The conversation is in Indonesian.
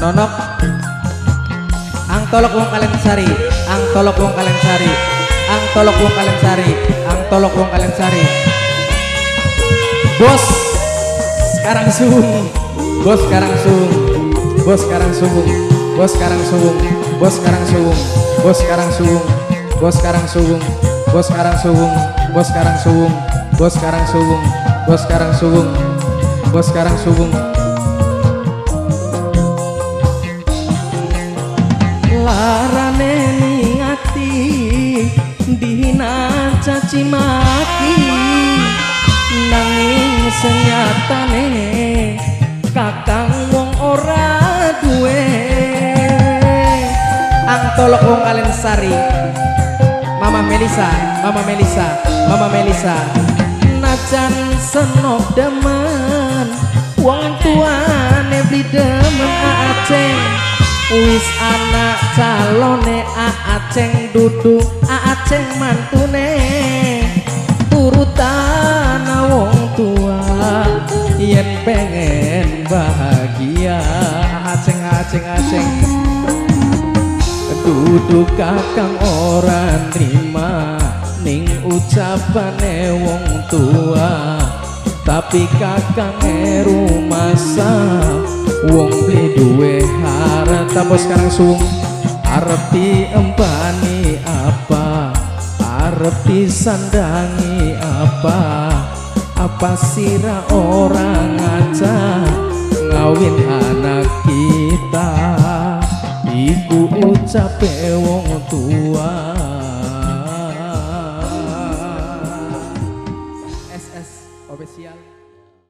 nonok ang tolok wong kalian sari, ang tolok wong kalian sari, ang tolok wong kalian sari, ang tolok wong kalian sari. Bos sekarang suung, bos sekarang suung, bos sekarang suung, bos sekarang suung, bos sekarang suung, bos sekarang suung, bos sekarang suung, bos sekarang suung, bos sekarang suung, bos sekarang suung, bos sekarang suung, bos sekarang suung. Larane niati dihina caci maki nanging senyatane kakang wong ora duwe ang tolok wong kalian sari. Mama Melisa, Mama Melisa, Mama Melisa najan senok demen wong tuane beli demen aaceng wis anak calone aaceng dudu aaceng mantune turutan wong tua yen pengen bahagia aaceng aaceng aaceng duduk kakang ora nrima ning ucapane wong tua tapi kakang rumasa wong beli duwe harta. Bos sekarang suung arep diempani apa arep disandangi apa sira orang ngajak ngawin anak kita iku ucape wong tua.